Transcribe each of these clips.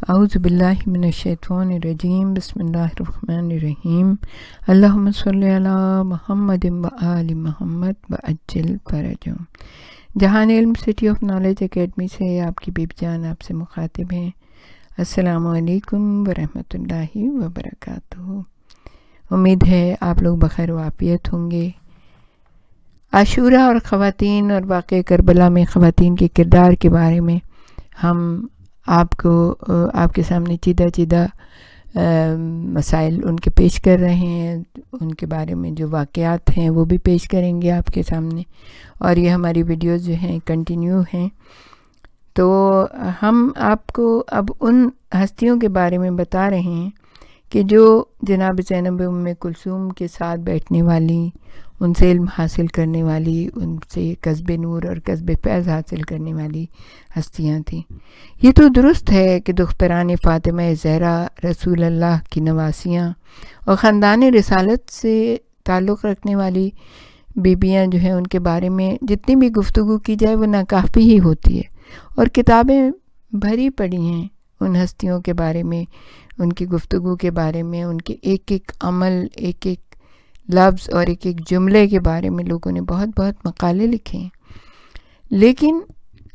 اعوذ باللہ من الشیطان الرجیم بسم اللہ الرحمن الرحیم اللہم صلی علی محمد و آل محمد وعجل فرجهم۔ جہان علم سٹی آف نالج اکیڈمی سے آپ کی بیبی جان آپ سے مخاطب ہیں۔ السلام علیکم ورحمۃ اللہ وبرکاتہ۔ امید ہے آپ لوگ بخیر و عافیت ہوں گے۔ عاشورہ اور خواتین اور واقعہ کربلا میں خواتین کے کردار کے بارے میں ہم آپ کے سامنے چیدہ مسائل ان کے پیش کر رہے ہیں، ان کے بارے میں جو واقعات ہیں وہ بھی پیش کریں گے آپ کے سامنے، اور یہ ہماری ویڈیوز جو ہیں کنٹینیو ہیں۔ تو ہم آپ کو اب ان ہستیوں کے بارے میں بتا رہے ہیں کہ جو جناب زینب ام کلثوم کے ساتھ بیٹھنے والی، ان سے علم حاصل کرنے والی، ان سے کسب نور اور کسب فیض حاصل کرنے والی ہستیاں تھیں۔ یہ تو درست ہے کہ دختران فاطمہ زہرا رسول اللہ کی نواسیاں اور خاندان رسالت سے تعلق رکھنے والی بیبیاں جو ہیں ان کے بارے میں جتنی بھی گفتگو کی جائے وہ ناکافی ہی ہوتی ہے، اور کتابیں بھری پڑی ہیں ان ہستیوں کے بارے میں، ان کی گفتگو کے بارے میں، ان کے ایک ایک عمل، ایک ایک لفظ اور ایک ایک جملے کے بارے میں لوگوں نے بہت بہت مقالے لکھے ہیں۔ لیکن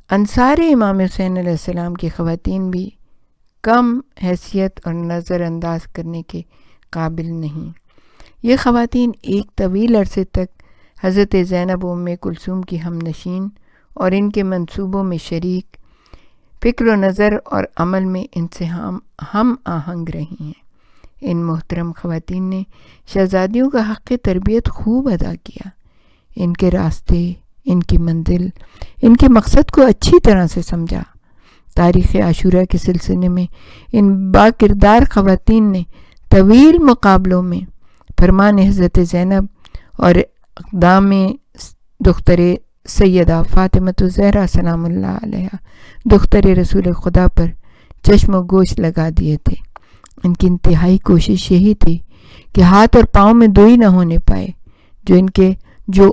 انصار امام حسین علیہ السلام کی خواتین بھی کم حیثیت اور نظر انداز کرنے کے قابل نہیں۔ یہ خواتین ایک طویل عرصے تک حضرت زینب و ام کلثوم کی ہم نشین اور ان کے منصوبوں میں شریک، فکر و نظر اور عمل میں ان سے ہم آہنگ رہی ہیں۔ ان محترم خواتین نے شہزادیوں کا حق تربیت خوب ادا کیا، ان کے راستے، ان کی منزل، ان کے مقصد کو اچھی طرح سے سمجھا۔ تاریخ عاشورہ کے سلسلے میں ان باکردار خواتین نے طویل مقابلوں میں فرمان حضرت زینب اور اقدام دختر سیدہ فاطمہ الزہرا سلام اللہ علیہا دختر رسول خدا پر چشم و گوش لگا دیے تھے۔ ان کی انتہائی کوشش یہی تھی کہ ہاتھ اور پاؤں میں دوئی نہ ہونے پائے، جو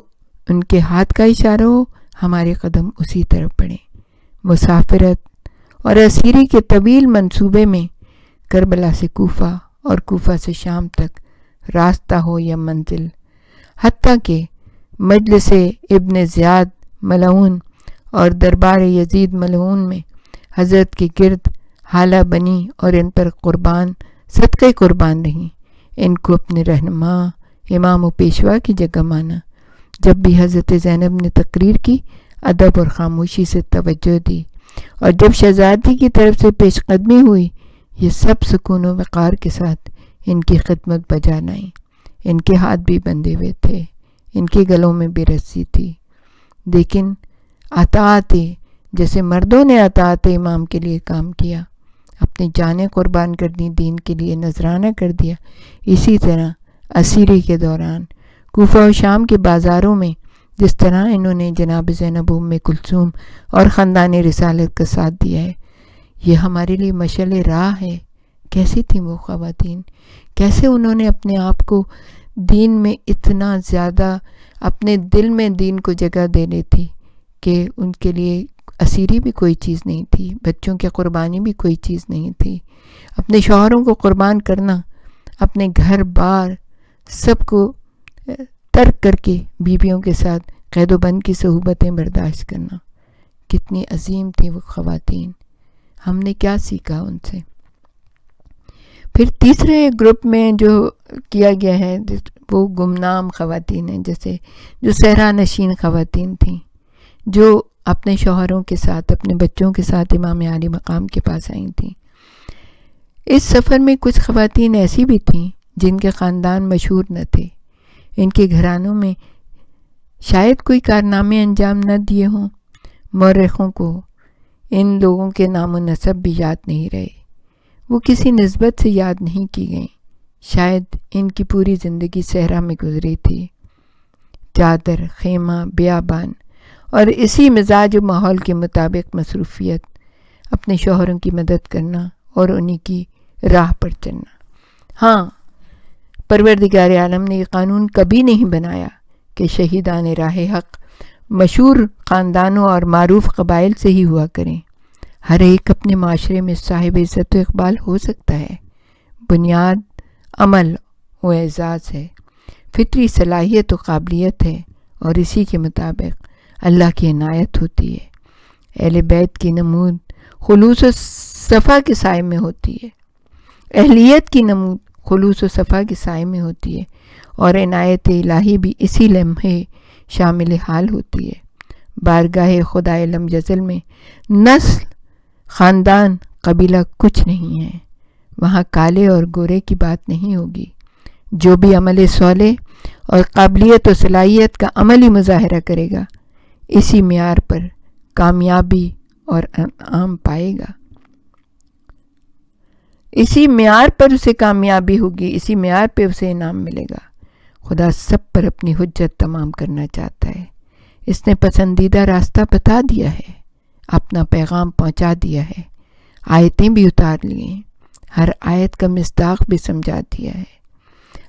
ان کے ہاتھ کا اشارہ ہو ہمارے قدم اسی طرف پڑیں۔ مسافرت اور اسیری کے طویل منصوبے میں کربلا سے کوفہ اور کوفہ سے شام تک راستہ ہو یا منزل، حتیٰ کہ مجلس ابن زیاد ملعون اور دربار یزید ملعون میں حضرت کے گرد حالہ بنی اور ان پر صدقے قربان رہیں۔ ان کو اپنے رہنما، امام و پیشوا کی جگہ مانا۔ جب بھی حضرت زینب نے تقریر کی، ادب اور خاموشی سے توجہ دی، اور جب شہزادی کی طرف سے پیش قدمی ہوئی، یہ سب سکون و وقار کے ساتھ ان کی خدمت بجا لائیں۔ ان کے ہاتھ بھی بندھے ہوئے تھے، ان کے گلوں میں بھی رسی تھی، لیکن اطاعت، جیسے مردوں نے اطاعت امام کے لیے کام کیا، اپنی جانیں قربان کر دی، دین کے لیے نذرانہ کر دیا، اسی طرح اسیری کے دوران کوفہ و شام کے بازاروں میں جس طرح انہوں نے جناب زینب ام کلثوم اور خاندان رسالت کا ساتھ دیا ہے، یہ ہمارے لیے مشعل راہ ہے۔ کیسی تھیں وہ خواتین، کیسے انہوں نے اپنے آپ کو دین میں اتنا زیادہ، اپنے دل میں دین کو جگہ دے لی تھی کہ ان کے لیے اسیری بھی کوئی چیز نہیں تھی، بچوں کی قربانی بھی کوئی چیز نہیں تھی۔ اپنے شوہروں کو قربان کرنا، اپنے گھر بار سب کو ترک کر کے بیویوں کے ساتھ قید و بند کی صحبتیں برداشت کرنا، کتنی عظیم تھی وہ خواتین۔ ہم نے کیا سیکھا ان سے؟ پھر تیسرے گروپ میں جو کیا گیا ہے وہ گمنام خواتین ہیں، جیسے جو صحرا نشین خواتین تھیں، جو اپنے شوہروں کے ساتھ، اپنے بچوں کے ساتھ امام عالی مقام کے پاس آئی تھیں۔ اس سفر میں کچھ خواتین ایسی بھی تھیں جن کے خاندان مشہور نہ تھے، ان کے گھرانوں میں شاید کوئی کارنامے انجام نہ دیے ہوں، مورخوں کو ان لوگوں کے نام و نسب بھی یاد نہیں رہے، وہ کسی نسبت سے یاد نہیں کی گئیں، شاید ان کی پوری زندگی صحرا میں گزری تھی، چادر، خیمہ، بیابان اور اسی مزاج و ماحول کے مطابق مصروفیت، اپنے شوہروں کی مدد کرنا اور انہی کی راہ پر چلنا۔ ہاں، پروردگار عالم نے یہ قانون کبھی نہیں بنایا کہ شہیدان راہ حق مشہور خاندانوں اور معروف قبائل سے ہی ہوا کریں۔ ہر ایک اپنے معاشرے میں صاحب عزت و اقبال ہو سکتا ہے۔ بنیاد عمل و اعزاز ہے، فطری صلاحیت و قابلیت ہے، اور اسی کے مطابق اللہ کی عنایت ہوتی ہے۔ اہل بیت کی نمود خلوص و صفا کے سائے میں ہوتی ہے، اہلیت کی نمود خلوص و صفا کے سائے میں ہوتی ہے، اور عنایت الہی بھی اسی لمحے شامل حال ہوتی ہے۔ بارگاہ خدائے لم یزل میں نسل، خاندان، قبیلہ کچھ نہیں ہے، وہاں کالے اور گورے کی بات نہیں ہوگی۔ جو بھی عمل صالح اور قابلیت و صلاحیت کا عملی مظاہرہ کرے گا، اسی معیار پر کامیابی اور انعام پائے گا، اسی معیار پر اسے کامیابی ہوگی، اسی معیار پہ اسے انعام ملے گا۔ خدا سب پر اپنی حجت تمام کرنا چاہتا ہے۔ اس نے پسندیدہ راستہ بتا دیا ہے، اپنا پیغام پہنچا دیا ہے، آیتیں بھی اتار لی ہیں، ہر آیت کا مصداق بھی سمجھا دیا ہے۔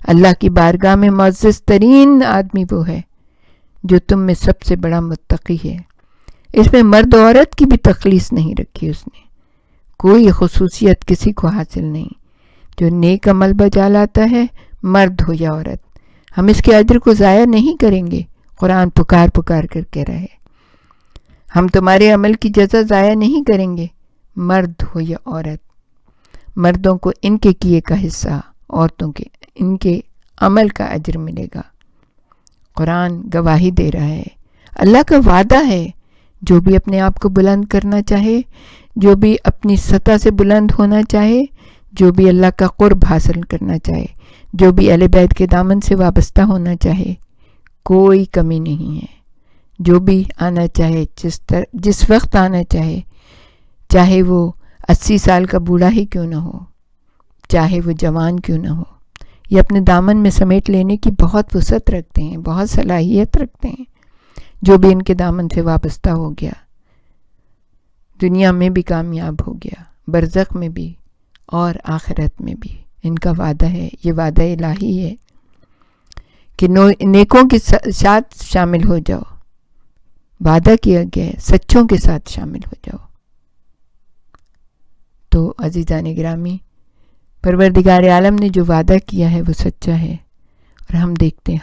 اللہ کی بارگاہ میں معزز ترین آدمی وہ ہے جو تم میں سب سے بڑا متقی ہے۔ اس میں مرد و عورت کی بھی تخلیص نہیں رکھی اس نے، کوئی خصوصیت کسی کو حاصل نہیں۔ جو نیک عمل بجا لاتا ہے، مرد ہو یا عورت، ہم اس کے اجر کو ضائع نہیں کریں گے۔ قرآن پکار پکار کر کہہ رہا ہے، ہم تمہارے عمل کی جزا ضائع نہیں کریں گے، مرد ہو یا عورت۔ مردوں کو ان کے کیے کا حصہ، عورتوں کے ان کے عمل کا اجر ملے گا۔ قرآن گواہی دے رہا ہے، اللہ کا وعدہ ہے، جو بھی اپنے آپ کو بلند کرنا چاہے، جو بھی اپنی سطح سے بلند ہونا چاہے، جو بھی اللہ کا قرب حاصل کرنا چاہے، جو بھی اہل بیت کے دامن سے وابستہ ہونا چاہے، کوئی کمی نہیں ہے۔ جو بھی آنا چاہے، جس وقت آنا چاہے، چاہے وہ 80 سال کا بوڑھا ہی کیوں نہ ہو، چاہے وہ جوان کیوں نہ ہو، یہ اپنے دامن میں سمیٹ لینے کی بہت وسعت رکھتے ہیں، بہت صلاحیت رکھتے ہیں۔ جو بھی ان کے دامن سے وابستہ ہو گیا، دنیا میں بھی کامیاب ہو گیا، برزخ میں بھی اور آخرت میں بھی۔ ان کا وعدہ ہے، یہ وعدہ الہی ہے کہ نیکوں کے ساتھ شامل ہو جاؤ، وعدہ کیا گیا ہے سچوں کے ساتھ شامل ہو جاؤ۔ تو عزیزان گرامی، پروردگار عالم نے جو وعدہ کیا ہے وہ سچا ہے، اور ہم دیکھتے ہیں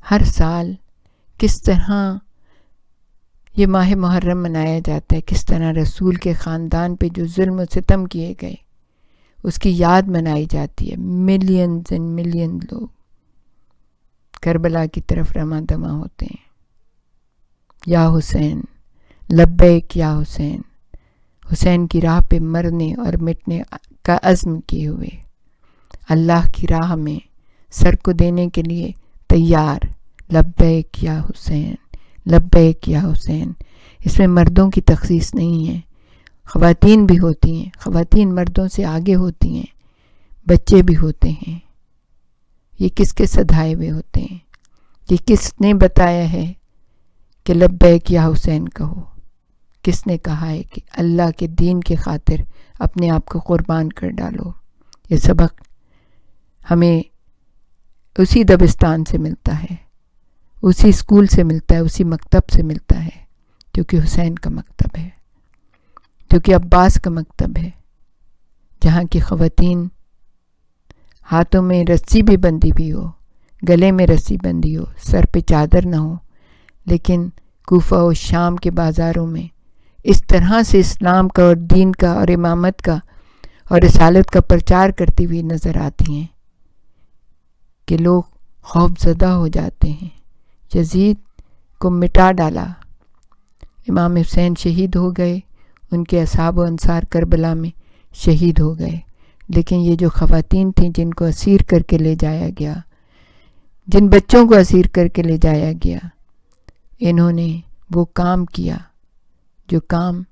ہر سال کس طرح یہ ماہ محرم منایا جاتا ہے، کس طرح رسول کے خاندان پہ جو ظلم و ستم کیے گئے اس کی یاد منائی جاتی ہے۔ ملینز اینڈ ملین لوگ کربلا کی طرف رواں دواں ہوتے ہیں، یا حسین لبیک یا حسین، حسین کی راہ پہ مرنے اور مٹنے کا عزم کیے ہوئے، اللہ کی راہ میں سر کو دینے کے لیے تیار، لبیک یا حسین، لبیک یا حسین۔ اس میں مردوں کی تخصیص نہیں ہے، خواتین بھی ہوتی ہیں، خواتین مردوں سے آگے ہوتی ہیں، بچے بھی ہوتے ہیں۔ یہ کس کے صدائے ہوئے ہوتے ہیں؟ یہ کس نے بتایا ہے کہ لبیک یا حسین کہو؟ کس نے کہا ہے کہ اللہ کے دین کے خاطر اپنے آپ کو قربان کر ڈالو؟ یہ سبق ہمیں اسی دبستان سے ملتا ہے، اسی اسکول سے ملتا ہے، اسی مکتب سے ملتا ہے، جو کہ حسین کا مکتب ہے، جو کہ عباس کا مکتب ہے، جہاں کی خواتین ہاتھوں میں رسی بھی بندھی بھی ہو، گلے میں رسی بندھی ہو، سر پہ چادر نہ ہو، لیکن کوفہ و شام کے بازاروں میں اس طرح سے اسلام کا اور دین کا اور امامت کا اور رسالت کا پرچار کرتی ہوئی نظر آتی ہیں کہ لوگ خوف زدہ ہو جاتے ہیں۔ یزید کو مٹا ڈالا، امام حسین شہید ہو گئے، ان کے اصحاب و انصار کربلا میں شہید ہو گئے، لیکن یہ جو خواتین تھیں جن کو اسیر کر کے لے جایا گیا، جن بچوں کو اسیر کر کے لے جایا گیا، انہوں نے وہ کام کیا جو کام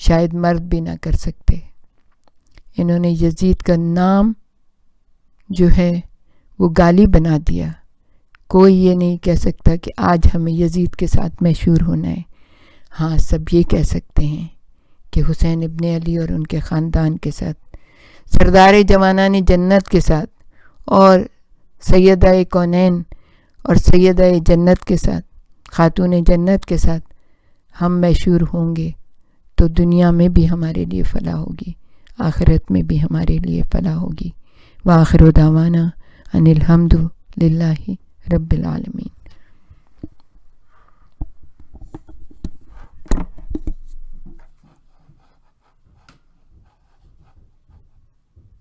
شاید مرد بھی نہ کر سکتے۔ انہوں نے یزید کا نام جو ہے وہ گالی بنا دیا۔ کوئی یہ نہیں کہہ سکتا کہ آج ہمیں یزید کے ساتھ مشہور ہونا ہے۔ ہاں، سب یہ کہہ سکتے ہیں کہ حسین ابن علی اور ان کے خاندان کے ساتھ، سردار جوانان جنت کے ساتھ، اور سیدہ کونین اور سیدہ جنت کے ساتھ، خاتون جنت کے ساتھ ہم مشہور ہوں گے، تو دنیا میں بھی ہمارے لیے فلاح ہوگی، آخرت میں بھی ہمارے لیے فلاح ہوگی۔ وآخر دعوانا ان الحمد للہ رب العالمین۔